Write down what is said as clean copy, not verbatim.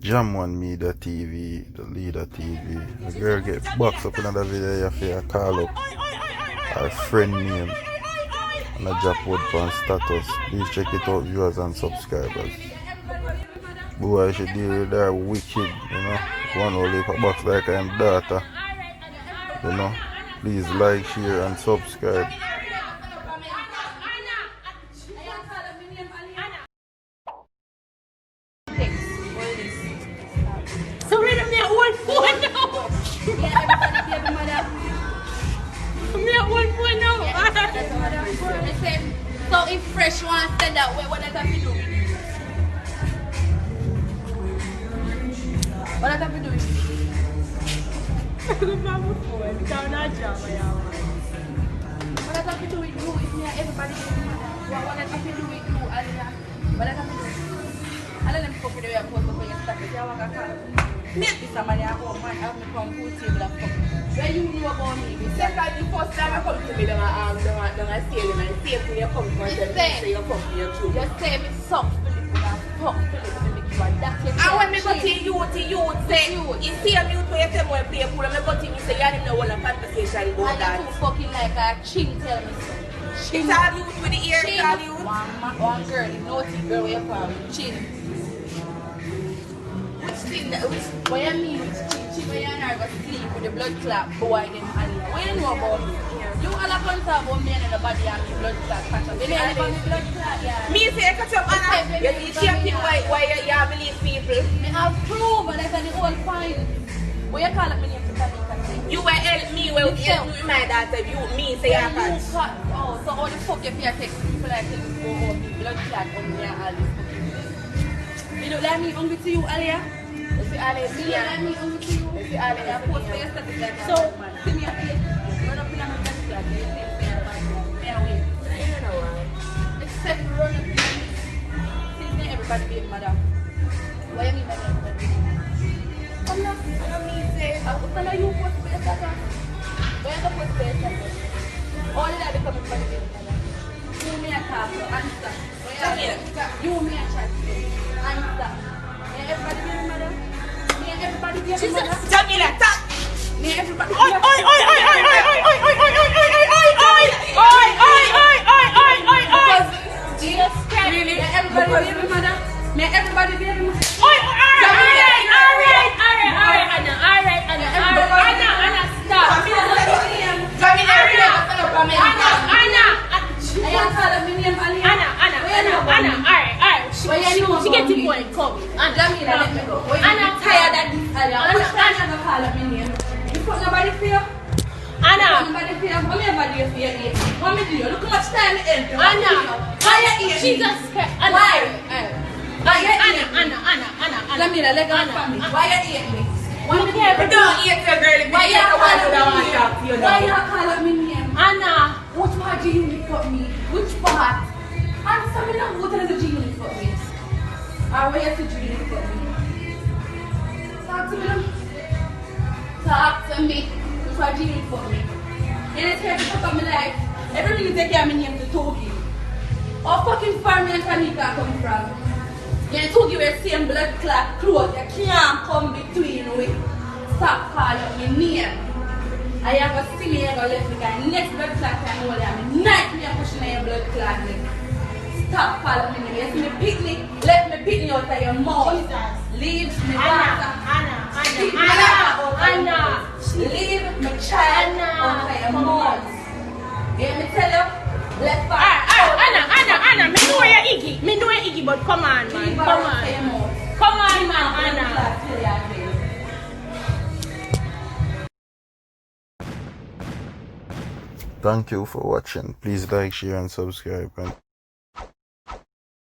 Jam One Media TV, the Leader TV. The girl get boxed up in another video if you call up her friend name and a drop word on status. Please check it out, viewers and subscribers. Boy, she deal with that wicked, one only for box like I'm daughter. Please like, share and subscribe. So read me a one phone now. Me a one phone now. So if Fresh wants to send that way, what does that have to do with it? What does that have to do with it? What does that have to do with you? If me and everybody what does that have to do with you, Aliyah? What does that have to do with you? I don't know if you are supposed to put your stuff. You want to call me somebody at home, man. I have to come to table and come. Where you know about me? Second, the first time I come to me, they're going to say to me, say when you come to me, say you come to your children. You say me suck Philip and fuck Philip and make you a that's it. And when me go to you say, you see a mute where you say more play pool, and me go to you say, you don't know what a conversation about that. And you fucking like a chin, tell me so. It's all youth with the ear, it's all youth. One girl, the naughty girl, where you call chin. Which thing that was... What you mean with chin? Chin where you and her go sleep with the blood clot boy them and what you know about me? You all up on top about me and the body and me blood clot catch up. You know about me blood clot, yeah. Me say catch up, Anna. You champion why you believe people. Me have proof, but that's the whole point. What you call up me name to Tanika? You will help me, well, help me my daughter, you, me say you catch. Oh, so all the fuck if you take people like this go home, me blood clot on me and all this fucking thing. You don't let me hungry to you, Aliyah? You see Aliyah, You don't let me hungry to you? you see Aliyah, Post for your status like that. So, see me a face, run up in a blood clot, you think me a bad man, me a wait. I don't know why. Except run up in a since me everybody being madam. What you mean by everybody? I'm not. I don't mean say. I will tell you post for your status. Where the post for your status? All that become everybody being madam. You me a talk, so answer. You me a chat, answer. Me everybody being madam. Me everybody being madam. Jamila, talk. Me everybody. Oi, oi, oi, oi, oi, oi, oi, oi, oi, oi, oi, oi, Jesus Christ. Really? Me everybody being madam. Me everybody being madam. oi, alright, Anna, stop. Anna, alright. She gets the point, come. Anna tired of this. Anna call up my name. You put nobody for you? Anna, Nobody for you? What me ever do for you? What me do? Look how much time it enter. Anna. Why you eat? Jesus Christ. Anna. Why you eat? Anna. Jamila, let go of family. Why you eat me? We don't eat your girl. Why you call up don't my want to talk to you name? Why you now. call up my name? Anna. Which part do you need for me? Which part? Answer me now. What does the unit for me? Or where is the unit for me? Talk to me now. Talk to me. Which part do you need for me? And it's here to fuck up my life. Every minute they care me name to Togi. Or fucking farm and Tanika come from. Yeah, Togi wear same blood clot clothes. You can't come between with. Stop calling me name. I have a silly ever left me guy. Next blood clot I know that I'm nightmare pushing your blood clot. Stop calling me name. Yes, me pick me. Let me pick me out of your mouth. Leave me Anna. Leave my child out of your mouth. Yeah, me tell you. Left back. Anna. Me know you're Iggy, but come on, man. Come on, Anna. Thank you for watching. Please like, share and subscribe.